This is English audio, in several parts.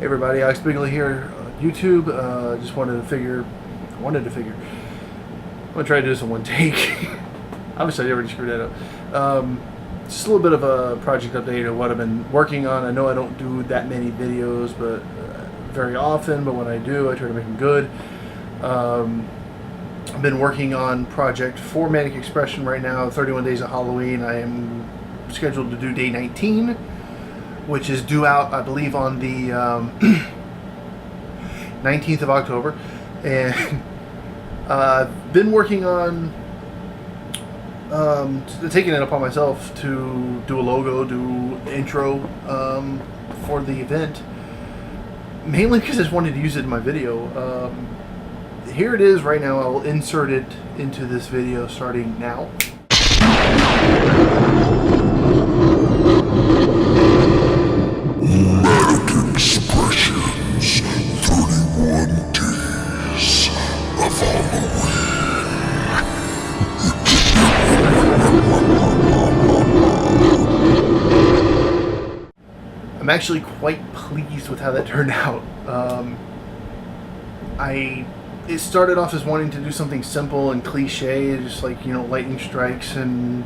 Hey everybody, Alex Bigley here on YouTube. Just wanted to figure. I'm gonna try to do this in one take. Obviously, I already screwed that up. Just a little bit of a project update of what I've been working on. I know I don't do that many videos, but very often. But when I do, I try to make them good. I've been working on project for Manic Expression right now. 31 Days of Halloween. I am scheduled to do day 19. Which is due out, I believe, on the 19th of October. And I've been working on taking it upon myself to do a logo, do intro for the event. Mainly because I just wanted to use it in my video. Here it is right now. I'll insert it into this video starting now. Manic Expressions, 31 Days of Halloween. I'm actually quite pleased with how that turned out. It started off as wanting to do something simple and cliche, just like, you know, lightning strikes and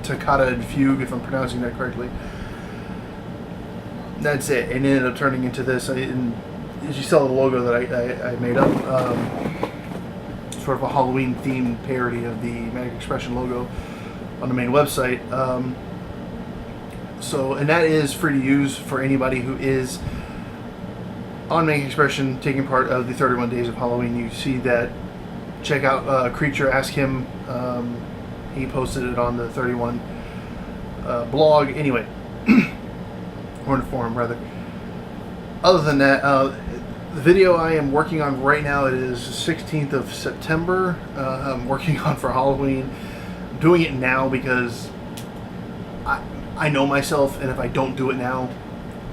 toccata and fugue, if I'm pronouncing that correctly. That's it, and it ended up turning into this. As you saw the logo that I made up, sort of a Halloween themed parody of the Manic Expression logo on the main website. And that is free to use for anybody who is on Manic Expression taking part of the 31 Days of Halloween. You see that. Check out Creature, ask him. He posted it on the 31 blog. Anyway. Or in a forum, rather. Other than that, the video I am working on right now, it is the 16th of September. I'm working on for Halloween. I'm doing it now because I know myself, and if I don't do it now,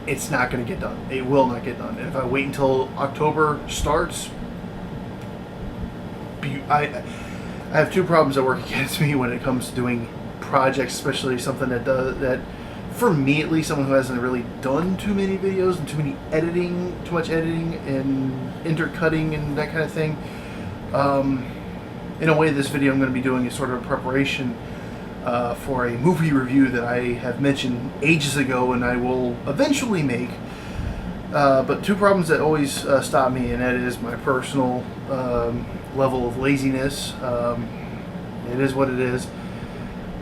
it's not going to get done. It will not get done. And if I wait until October starts, I have two problems that work against me when it comes to doing projects, especially something that for me at least, someone who hasn't really done too many videos and too much editing and intercutting and that kind of thing. In a way, this video I'm going to be doing is sort of a preparation for a movie review that I have mentioned ages ago and I will eventually make. But two problems that always stop me, and that is my personal level of laziness. It is what it is.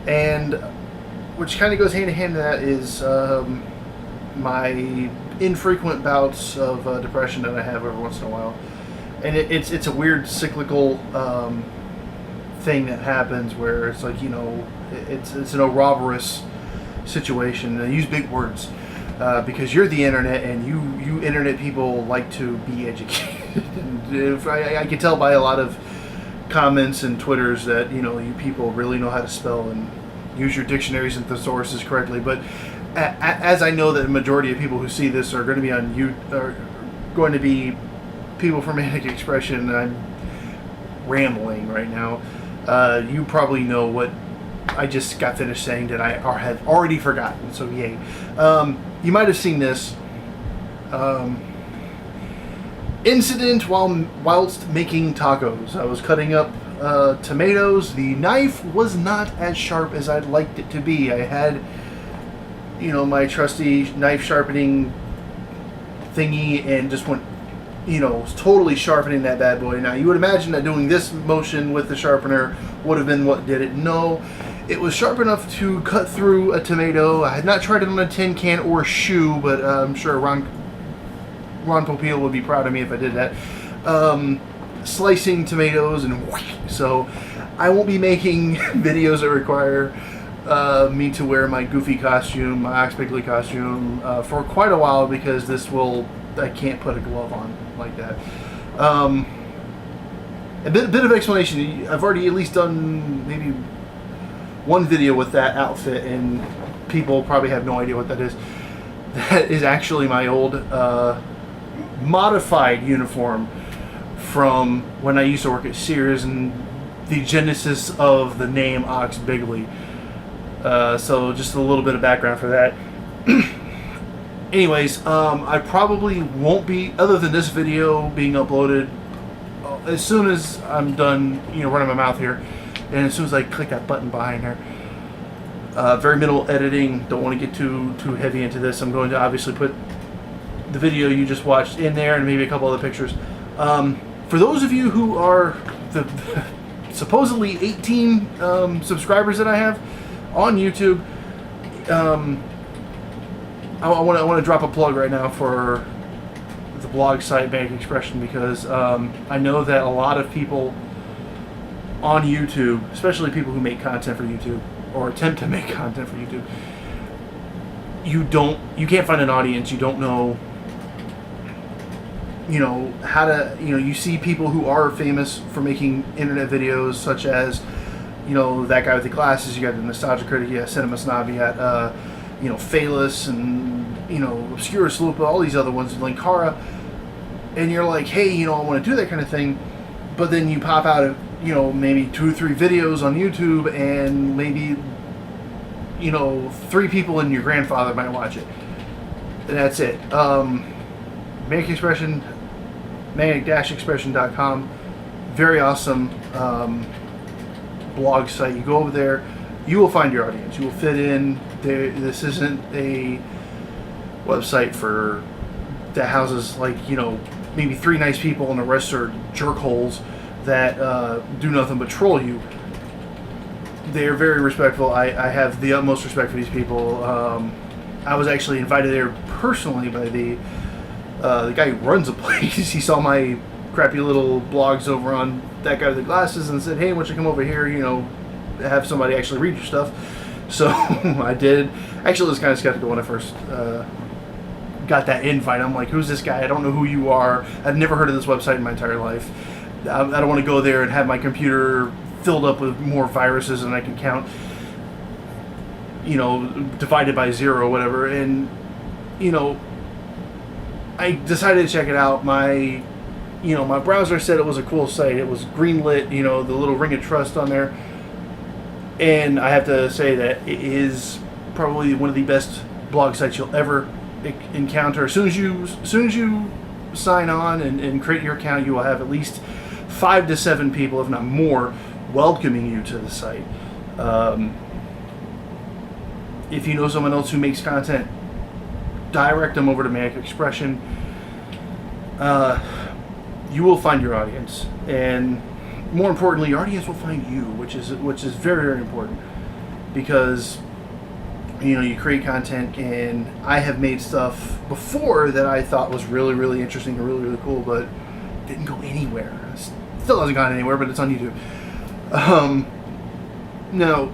And which kind of goes hand in hand to that is my infrequent bouts of depression that I have every once in a while. And it's a weird cyclical thing that happens where it's like, you know, it's an Ouroboros situation. I use big words because you're the internet, and you internet people like to be educated. And I can tell by a lot of comments and Twitters that, you know, you people really know how to spell and use your dictionaries and thesauruses correctly. But as I know that the majority of people who see this are going to be on YouTube, are going to be people from Manic Expression, and I'm rambling right now. You probably know what I just got finished saying that I have already forgotten. So yay! You might have seen this incident whilst making tacos. I was cutting up tomatoes. The knife was not as sharp as I'd liked it to be. I had, you know, my trusty knife sharpening thingy and just went, you know, totally sharpening that bad boy. Now you would imagine that doing this motion with the sharpener would have been what did it. No, it was sharp enough to cut through a tomato. I had not tried it on a tin can or a shoe, but I'm sure Ron Popeil would be proud of me if I did that. Slicing tomatoes and so I won't be making videos that require me to wear my goofy costume, my Alex Bigley costume for quite a while, because I can't put a glove on like that. A bit of explanation. I've already at least done maybe one video with that outfit, and people probably have no idea what that is. That is actually my old modified uniform from when I used to work at Sears, and the genesis of the name Alex Bigley. So just a little bit of background for that. anyways, I probably won't be, other than this video being uploaded, as soon as I'm done, running my mouth here, and as soon as I click that button behind there. Very minimal editing. Don't want to get too heavy into this. I'm going to obviously put the video you just watched in there and maybe a couple other pictures. For those of you who are the supposedly 18 subscribers that I have on YouTube, I want to drop a plug right now for the blog site Manic Expression, because I know that a lot of people on YouTube, especially people who make content for YouTube or attempt to make content for YouTube, you can't find an audience. You don't know, how to, you see people who are famous for making internet videos, such as, that guy with the glasses. You got the Nostalgia Critic, you got Cinema Snob, you got, Phalus, and, Obscura Slupa, all these other ones, Linkara, and you're like, hey, I want to do that kind of thing, but then you pop out of, maybe 2 or 3 videos on YouTube, and maybe, 3 people and your grandfather might watch it, and that's it. Manic Expression, manic-expression.com, very awesome blog site. You go over there, you will find your audience. You will fit in. This isn't a website that houses maybe 3 nice people and the rest are jerkholes that do nothing but troll you. They are very respectful. I have the utmost respect for these people. I was actually invited there personally by the guy who runs the place. He saw my crappy little blogs over on That Guy with the Glasses and said, hey, why don't you come over here, have somebody actually read your stuff. So I did. Actually, I was kind of skeptical when I first got that invite. I'm like, who's this guy? I don't know who you are. I've never heard of this website in my entire life. I don't want to go there and have my computer filled up with more viruses than I can count, divided by 0 or whatever. And, I decided to check it out. My browser said it was a cool site. It was greenlit, the little ring of trust on there. And I have to say that it is probably one of the best blog sites you'll ever encounter. As soon as you sign on and create your account, you will have at least 5 to 7 people, if not more, welcoming you to the site. If you know someone else who makes content, direct them over to Manic Expression. You will find your audience, and more importantly, your audience will find you, which is very, very important, because you create content, and I have made stuff before that I thought was really, really interesting and really, really cool, but didn't go anywhere. Still hasn't gone anywhere, but it's on YouTube. Now,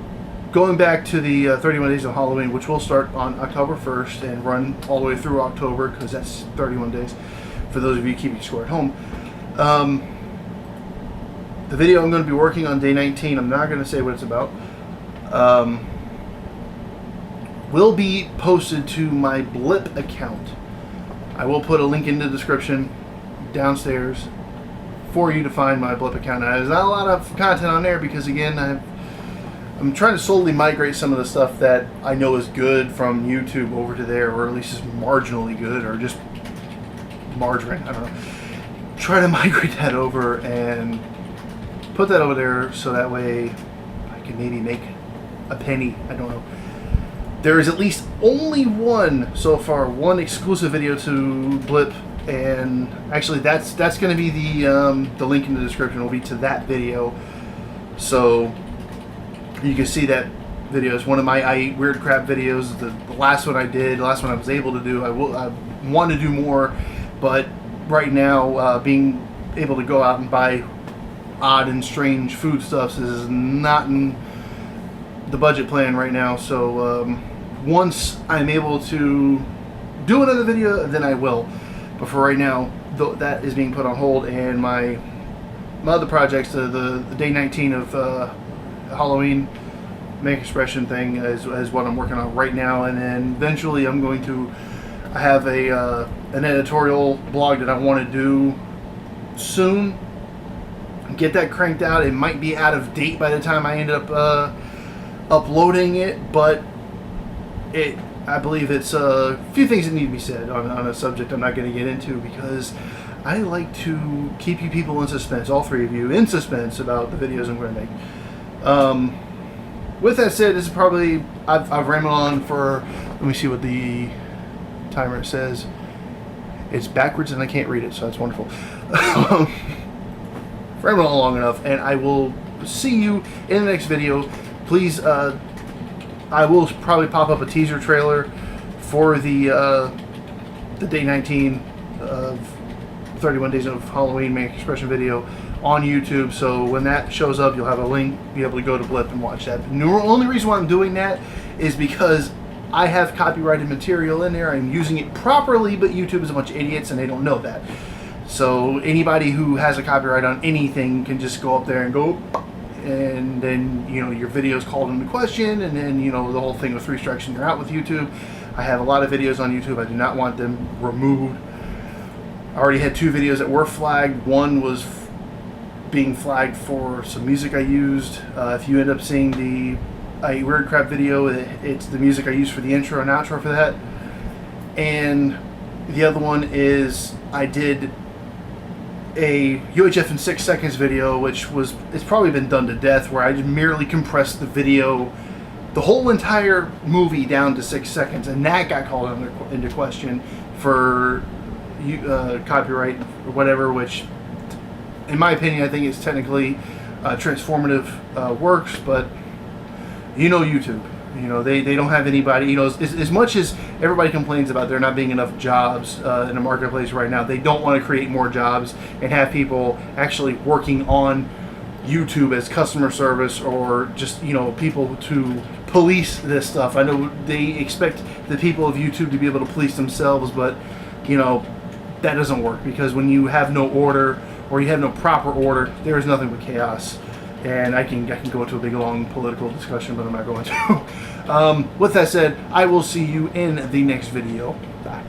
going back to the 31 Days of Halloween, which will start on October 1st and run all the way through October, because that's 31 days, for those of you keeping score at home. The video I'm going to be working on day 19, I'm not going to say what it's about, will be posted to my Blip account. I will put a link in the description downstairs for you to find my Blip account. Now, there's not a lot of content on there because, again, I'm trying to slowly migrate some of the stuff that I know is good from YouTube over to there, or at least is marginally good, or just margarine, I don't know. Try to migrate that over and put that over there so that way I can maybe make a penny. I don't know. There is at least only one so far, one exclusive video to Blip, and actually that's going to be the link in the description will be to that video, so you can see that video. Is one of my I Eat Weird Crap videos. The last one I did, the last one I was able to do. I want to do more, but right now being able to go out and buy odd and strange foodstuffs is not in the budget plan right now. So once I'm able to do another video, then I will. But for right now, that is being put on hold, and my other projects, the day 19 of Halloween Manic Expression thing is what I'm working on right now, and then eventually I'm going to have an editorial blog that I want to do soon. Get that cranked out. It might be out of date by the time I end up uploading it, but I believe it's a few things that need to be said on a subject I'm not going to get into, because I like to keep you people in suspense, all three of you, in suspense about the videos I'm going to make. With that said, this is probably, I've rambled on for, let me see what the timer says. It's backwards and I can't read it, so that's wonderful. Rambled on long enough, and I will see you in the next video. Please, I will probably pop up a teaser trailer for the day 19 of 31 Days of Halloween Manic Expression video on YouTube. So when that shows up, you'll have a link, be able to go to Blip and watch that. The only reason why I'm doing that is because I have copyrighted material in there. I'm using it properly, but YouTube is a bunch of idiots and they don't know that. So anybody who has a copyright on anything can just go up there and go, and then, you know, your video is called into question, and then, you know, the whole thing with 3 strikes and you're out with YouTube. I have a lot of videos on YouTube. I do not want them removed. I already had 2 videos that were flagged. One was being flagged for some music I used. If you end up seeing the Weird Crap video, it's the music I used for the intro and outro for that. And the other one is I did a UHF in 6 seconds video, which was, it's probably been done to death, where I just merely compressed the video, the whole entire movie, down to 6 seconds, and that got called into question for copyright or whatever, which in my opinion I think is technically transformative works, but you know, YouTube, you know, they don't have anybody, you know, as much as everybody complains about there not being enough jobs in the marketplace right now, they don't want to create more jobs and have people actually working on YouTube as customer service, or just, you know, people to police this stuff. I know they expect the people of YouTube to be able to police themselves, but, you know, that doesn't work, because when you have no order, or you have no proper order, there is nothing but chaos. And I can go into a big long political discussion, but I'm not going to. With that said, I will see you in the next video. Bye.